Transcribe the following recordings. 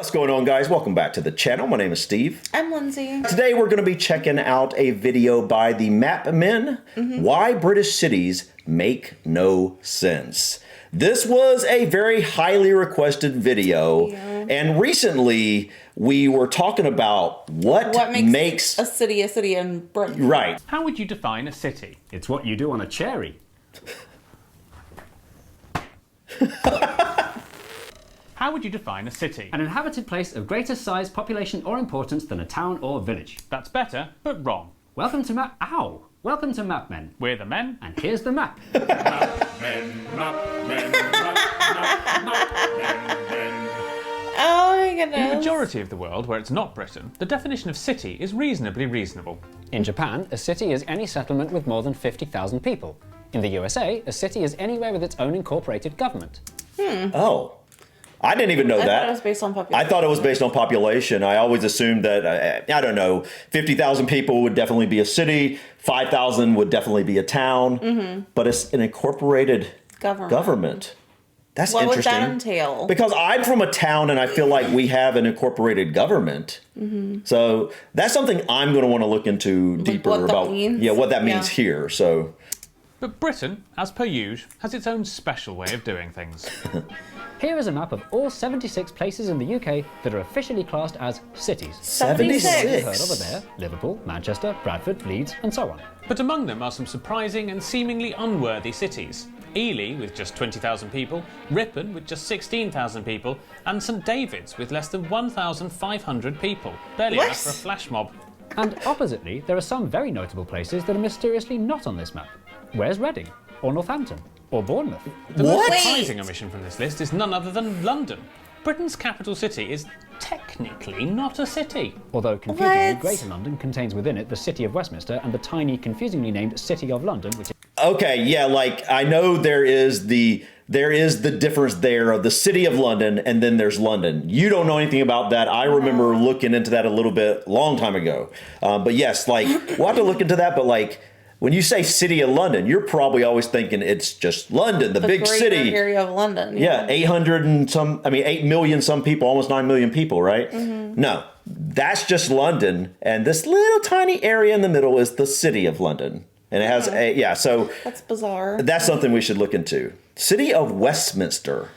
What's going on, guys? Welcome back to the channel. My name is Steve. I'm Lindsay. Today we're going to be checking out a video by the Map Men, Why British Cities Make No Sense. This was a very highly requested video, and recently we were talking about what makes a city in Britain. Right. How would you define a city? It's what you do on a cherry. How would you define a city? An inhabited place of greater size, population, or importance than a town or village. That's better, but wrong. Welcome to Map... Ow! Welcome to Map Men. We're the men. And here's the map. Oh my In goodness. the majority of the world where it's not Britain, the definition of city is reasonably reasonable. In Japan, a city is any settlement with more than 50,000 people. In the USA, a city is anywhere with its own incorporated government. Oh. I didn't even know I that. thought it was based on population. I thought it was based on population. I always assumed that, I don't know, 50,000 people would definitely be a city, 5,000 would definitely be a town, but it's an incorporated government. That's what interesting. What would that entail? Because I'm from a town and I feel like we have an incorporated government. So that's something I'm going to want to look into deeper what that about. means? Yeah, what that means here. So, But Britain, as per usual, has its own special way of doing things. Here is a map of all 76 places in the UK that are officially classed as cities. 76. You've heard of are there: Liverpool, Manchester, Bradford, Leeds, and so on. But among them are some surprising and seemingly unworthy cities. Ely with just 20,000 people, Ripon with just 16,000 people, and St David's with less than 1,500 people. Barely enough for a flash mob. And oppositely, there are some very notable places that are mysteriously not on this map. Where's Reading? Or Northampton? Or Bournemouth? The most surprising omission from this list is none other than London. Britain's capital city is technically not a city. Although confusingly, What? Greater London contains within it the City of Westminster and the tiny, confusingly named City of London, which is... okay, yeah, like I know there is the difference there of the City of London and then there's London. You don't know anything about that. I remember looking into that a little bit long time ago. But yes, like we'll have to look into that. But like when you say City of London, you're probably always thinking it's just London, the big greater city. area of London. Yeah, 8 million some people, almost 9 million people, right? No, that's just London. And this little tiny area in the middle is the City of London. And it has so That's bizarre. that's something we should look into. City of Westminster.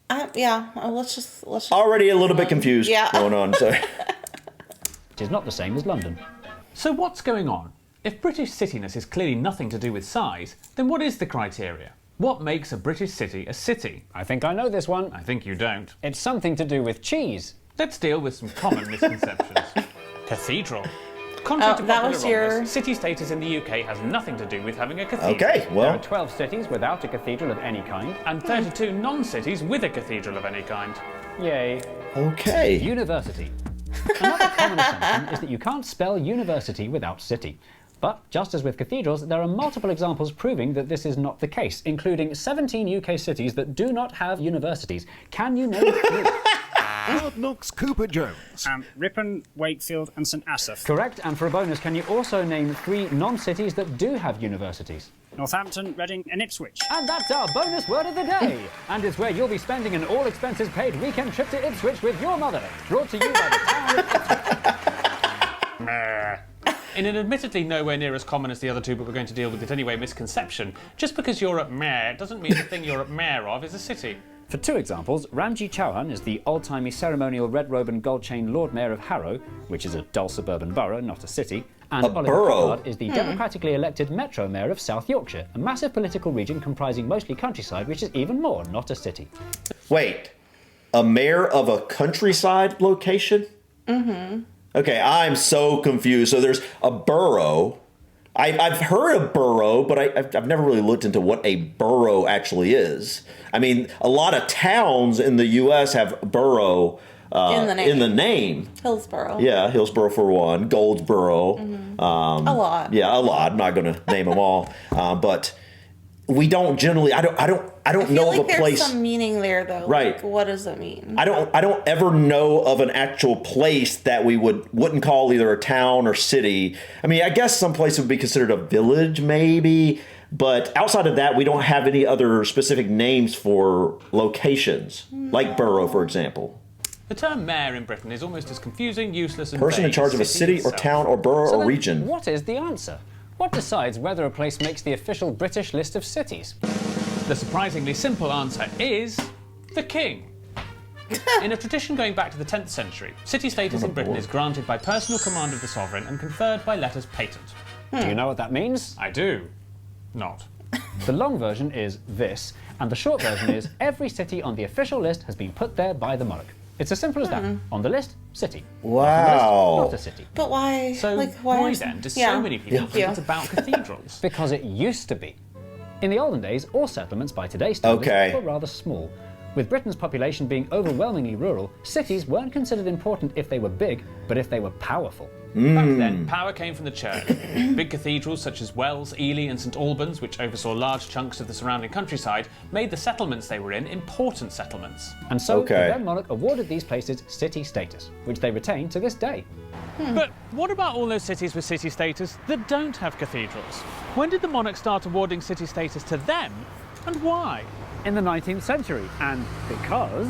Let's just Already a little bit confused going on. So which is not the same as London. So what's going on? If British cityness is clearly nothing to do with size, then what is the criteria? What makes a British city a city? I think I know this one. I think you don't. It's something to do with cheese. Let's deal with some common misconceptions. Cathedral. Contrary to that popular was your- rumors, city status in the UK has nothing to do with having a cathedral. okay, There well, are 12 cities without a cathedral of any kind. And 32 non-cities with a cathedral of any kind. Yay. okay. University. Another common assumption is that you can't spell university without city. But just as with cathedrals, there are multiple examples proving that this is not the case, including 17 UK cities that do not have universities. Can you name 3? Hard Knocks Cooper Jones. Ripon, Wakefield and St Asaph. Correct, and for a bonus, can you also name 3 non-cities that do have universities? Northampton, Reading and Ipswich. And that's our bonus word of the day! And it's where you'll be spending an all-expenses-paid weekend trip to Ipswich with your mother. Brought to you by the town of Ipswich. In an admittedly nowhere near as common as the other two, but we're going to deal with it anyway, misconception, just because you're at Mare doesn't mean the thing you're at Mare of is a city. For 2 examples, Ramji Chauhan is the old-timey ceremonial red robe and gold chain Lord Mayor of Harrow, which is a dull suburban borough, not a city, and Oliver borough? Pollard is the democratically elected Metro Mayor of South Yorkshire, a massive political region comprising mostly countryside, which is even more not a city. Wait, a mayor of a countryside location? Okay, I'm so confused. So there's a borough. I've heard of borough, but I've never really looked into what a borough actually is. I mean, a lot of towns in the U.S. have borough in the name. Hillsborough. Yeah, Hillsborough for one, Goldsboro. A lot. Yeah, a lot. I'm not going to name them all, but we don't generally. I don't I feel know like of a there's place. some meaning there, though. Right. Like, what does it mean? I don't ever know of an actual place that we wouldn't call either a town or city. I mean, I guess some place would be considered a village, maybe. But outside of that, we don't have any other specific names for locations, like borough, for example. The term mayor in Britain is almost as confusing, useless, and Person in vague charge as of a city or itself. town or borough So or then, region. what is the answer? What decides whether a place makes the official British list of cities? The surprisingly simple answer is the king. In a tradition going back to the 10th century, city status in Britain is granted by personal command of the sovereign and conferred by letters patent. Do you know what that means? I do. Not. The long version is this, and the short version is every city on the official list has been put there by the monarch. It's as simple as that. On the list, city. Wow. Not a city. But why? So like, why is- then do Yeah. so many people think it's about cathedrals? Because it used to be. In the olden days, all settlements by today's standards Okay. were rather small. With Britain's population being overwhelmingly rural, cities weren't considered important if they were big, but if they were powerful. Back then, power came from the church. Big cathedrals such as Wells, Ely and St Albans, which oversaw large chunks of the surrounding countryside, made the settlements they were in important settlements. And so Okay. the then monarch awarded these places city status, which they retain to this day. But what about all those cities with city status that don't have cathedrals? When did the monarch start awarding city status to them, and why? In the 19th century, and because...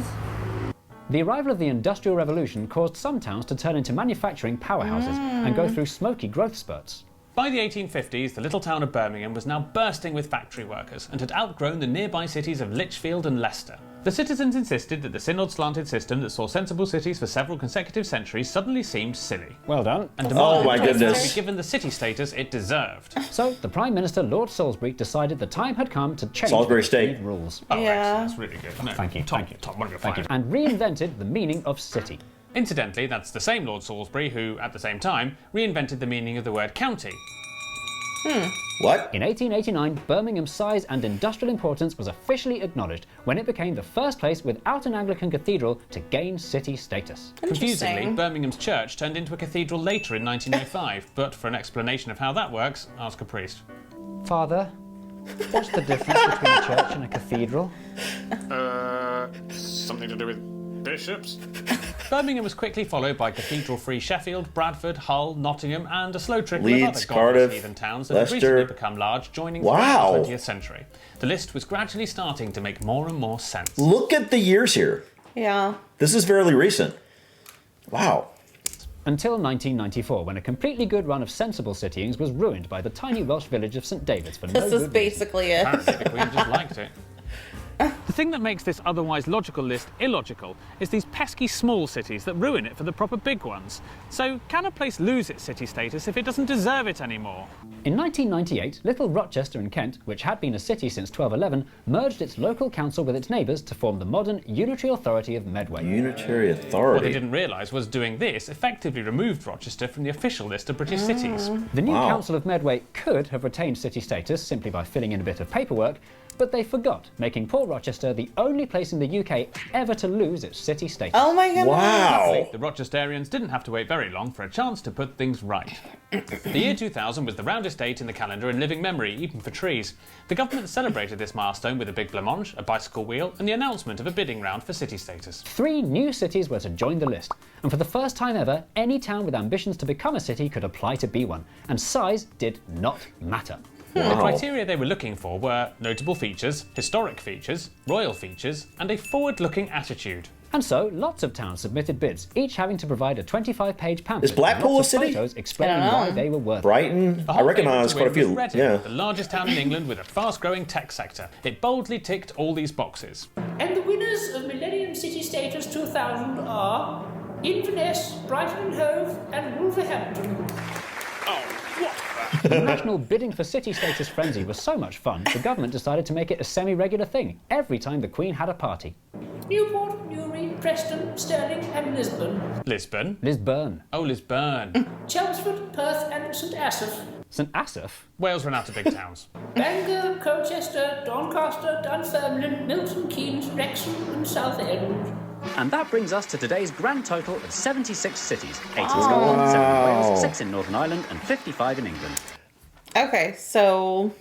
The arrival of the Industrial Revolution caused some towns to turn into manufacturing powerhouses and go through smoky growth spurts. By the 1850s, the little town of Birmingham was now bursting with factory workers and had outgrown the nearby cities of Lichfield and Leicester. The citizens insisted that the synod-slanted system that saw sensible cities for several consecutive centuries suddenly seemed silly, Well done. and Oh demanded my that it goodness. be given the city status it deserved. So the Prime Minister, Lord Salisbury, decided the time had come to change Salisbury the State. rules Oh, Yeah. excellent. That's really good. No, Thank you, Top, thank you. top, one of your Thank you. five. And reinvented the meaning of city. Incidentally, that's the same Lord Salisbury who, at the same time, reinvented the meaning of the word county. What? In 1889, Birmingham's size and industrial importance was officially acknowledged when it became the first place without an Anglican cathedral to gain city status. Confusingly, Interesting. Birmingham's church turned into a cathedral later in 1905, but for an explanation of how that works, ask a priest. Father, what's the difference between a church and a cathedral? Something to do with bishops? Birmingham was quickly followed by cathedral-free Sheffield, Bradford, Hull, Nottingham, and a slow trickle of Leeds, other godless Cardiff, heathen towns that had Leicester. recently become large, joining Wow. throughout the 20th century. The list was gradually starting to make more and more sense. Look at the years here. Yeah. This is fairly recent. Wow. Until 1994, when a completely good run of sensible cityings was ruined by the tiny Welsh village of St David's for no This good is reason. basically it. Apparently the Queen just liked it. The thing that makes this otherwise logical list illogical is these pesky small cities that ruin it for the proper big ones. So can a place lose its city status if it doesn't deserve it anymore? In 1998, Little Rochester in Kent, which had been a city since 1211, merged its local council with its neighbours to form the modern Unitary Authority of Medway. Unitary What they Authority. didn't realise was doing this effectively removed Rochester from the official list of British cities. The new Wow. Council of Medway could have retained city status simply by filling in a bit of paperwork, but they forgot, making poor Rochester the only place in the UK ever to lose its city status. Oh my goodness. Wow. The Rochesterians didn't have to wait very long for a chance to put things right. The year 2000 was the roundest date in the calendar in living memory, even for trees. The government celebrated this milestone with a big blancmange, a bicycle wheel, and the announcement of a bidding round for city status. 3 new cities were to join the list, and for the first time ever, any town with ambitions to become a city could apply to be one, and size did not matter. The Wow. criteria they were looking for were notable features, historic features, royal features, and a forward-looking attitude. And so, lots of towns submitted bids, each having to provide a 25-page pamphlet Is Blackpool with lots a of city? photos explaining I don't know. why they were worth it. Brighton. The I hot recognize favourite quite a to win was few. Reading, Yeah. the largest town in England with a fast-growing tech sector. It boldly ticked all these boxes. And the winners of Millennium City Status 2000 are Inverness, Brighton and Hove, and Wolverhampton. The national bidding for city status frenzy was so much fun, the government decided to make it a semi-regular thing every time the Queen had a party. Newport, Newry, Preston, Stirling, and Lisbon. Lisbon. Lisburn. Oh, Lisburn. Chelmsford, Perth, and St Asaph. St Asaph? Wales ran out of big towns. Bangor, Colchester, Doncaster, Dunfermline, Milton Keynes, Wrexham, and Southend. And that brings us to today's grand total of 76 cities. 8 in Scotland, 7 in Wales, 6 in Northern Ireland, and 55 in England. Okay, so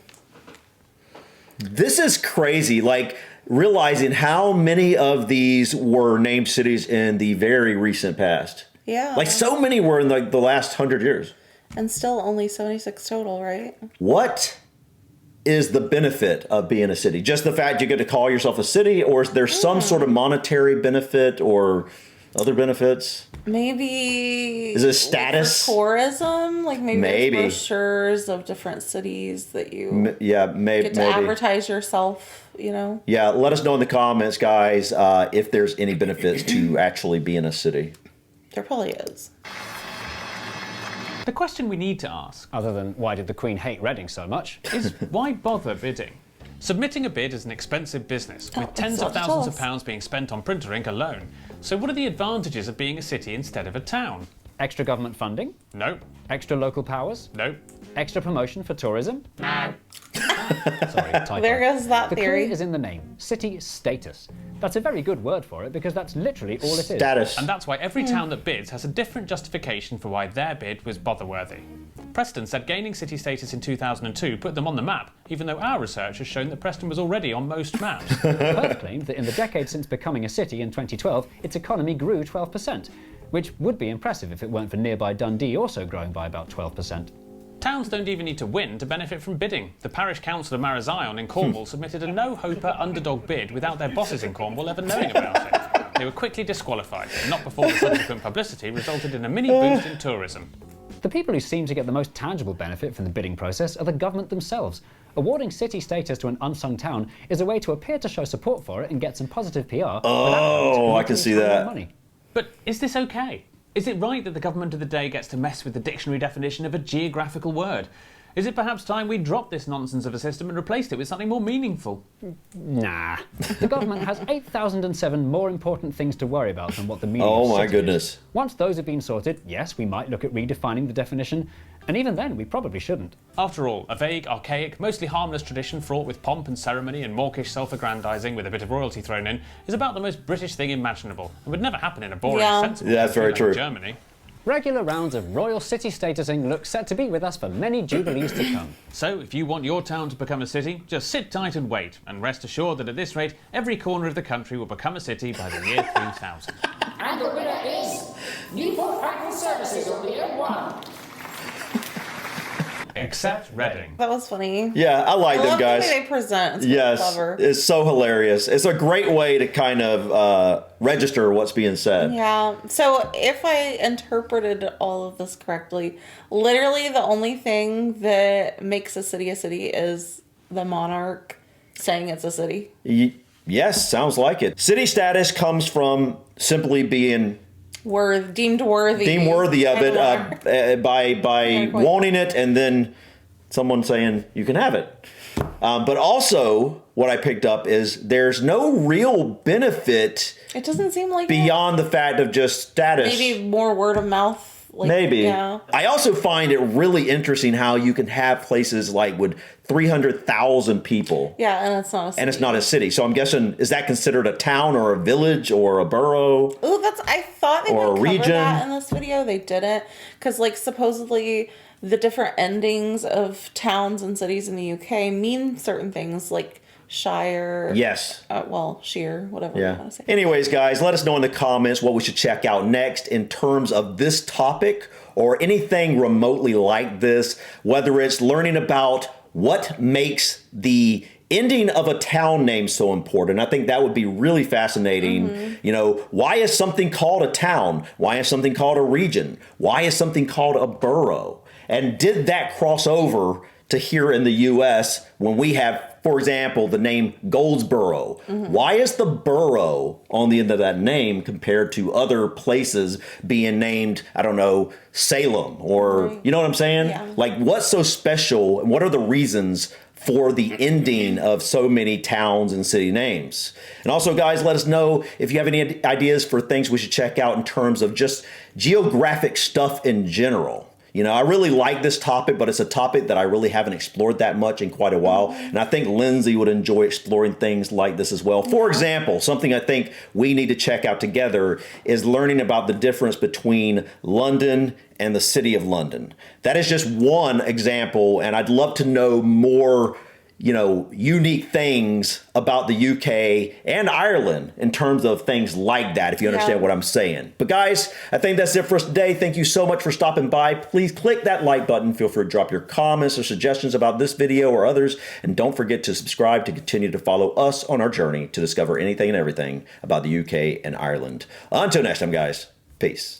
This is crazy. Like, realizing how many of these were named cities in the very recent past. yeah. Like, so many were in like the last 100 years. And still only 76 total, right? What is the benefit of being a city? Just the fact you get to call yourself a city, or is there some sort of monetary benefit, or Other benefits? Maybe Is it status? for tourism? Like maybe, Maybe. there's brochures of different cities that you Maybe. get to advertise yourself, you know? Yeah, let us know in the comments, guys, if there's any benefits to actually being a city. There probably is. The question we need to ask, Other than why did the Queen hate Reading so much? is why bother bidding? Submitting a bid is an expensive business, with that's tens what of it thousands of does. pounds being spent on printer ink alone. So what are the advantages of being a city instead of a town? Extra government funding? Nope, Extra local powers? nope. Extra promotion for tourism? Sorry, typo. There goes that The theory. clue is in the name, city status. That's a very good word for it because that's literally all it is. Status. And that's why every town that bids has a different justification for why their bid was bother-worthy. Preston said gaining city status in 2002 put them on the map, even though our research has shown that Preston was already on most maps. Perth claimed that in the decade since becoming a city in 2012, its economy grew 12%, which would be impressive if it weren't for nearby Dundee also growing by about 12%. Towns don't even need to win to benefit from bidding. The parish council of Marazion in Cornwall submitted a no-hoper underdog bid without their bosses in Cornwall ever knowing about it. They were quickly disqualified, and not before the subsequent publicity resulted in a mini boost in tourism. The people who seem to get the most tangible benefit from the bidding process are the government themselves. Awarding city status to an unsung town is a way to appear to show support for it and get some positive PR. Oh, I can see that. Money. But is this okay? Is it right that the government of the day gets to mess with the dictionary definition of a geographical word? Is it perhaps time we dropped this nonsense of a system and replaced it with something more meaningful? Nah. The government has 8,007 more important things to worry about than what the meaning Oh of my city is. goodness. Once those have been sorted, yes, we might look at redefining the definition, and even then, we probably shouldn't. After all, a vague, archaic, mostly harmless tradition fraught with pomp and ceremony and mawkish self-aggrandising with a bit of royalty thrown in is about the most British thing imaginable and would never happen in a boring, Yeah. sensible Yeah, that's country very like true. Germany. Regular rounds of royal city statusing look set to be with us for many jubilees to come. So, if you want your town to become a city, just sit tight and wait, and rest assured that at this rate, every corner of the country will become a city by the year 3000. And the winner is Newport Franklin Services on the M1. Except Reading. That was funny. Yeah, I like I them, love guys. the way they present. It's really Yes, clever. it's so hilarious. It's a great way to kind of register what's being said. Yeah. So if I interpreted all of this correctly, literally the only thing that makes a city is the monarch saying it's a city. Yes, sounds like it. City status comes from simply being Deemed worthy of it by Fair point. wanting it, and then someone saying you can have it. But also, what I picked up is there's no real benefit It doesn't seem like beyond the fact of just status. maybe more word of mouth. Like, Maybe. Yeah. I also find it really interesting how you can have places like with 300,000 people. Yeah, and it's not a city. And it's not a city. So I'm guessing, is that considered a town or a village or a borough? Ooh, I thought they Or a would cover region. that in this video. They didn't. Because, like, supposedly the different endings of towns and cities in the UK mean certain things, like Shire. Yes. Shire, whatever you Yeah. want to say. Anyways, guys, let us know in the comments what we should check out next in terms of this topic or anything remotely like this, whether it's learning about what makes the ending of a town name so important. I think that would be really fascinating. Mm-hmm. You know, why is something called a town? Why is something called a region? Why is something called a borough? And did that cross over to here in the US when we have, for example, the name Goldsboro? Why is the borough on the end of that name compared to other places being named, I don't know, Salem or, you know what I'm saying? Yeah. Like, what's so special and what are the reasons for the ending of so many towns and city names? And also, guys, let us know if you have any ideas for things we should check out in terms of just geographic stuff in general. You know, I really like this topic, but it's a topic that I really haven't explored that much in quite a while. And I think Lindsay would enjoy exploring things like this as well. For example, something I think we need to check out together is learning about the difference between London and the City of London. That is just one example, and I'd love to know more unique things about the UK and Ireland in terms of things like that, if you understand what I'm saying. But guys, I think that's it for us today. Thank you so much for stopping by. Please click that like button. Feel free to drop your comments or suggestions about this video or others. And don't forget to subscribe to continue to follow us on our journey to discover anything and everything about the UK and Ireland. Until next time, guys. Peace.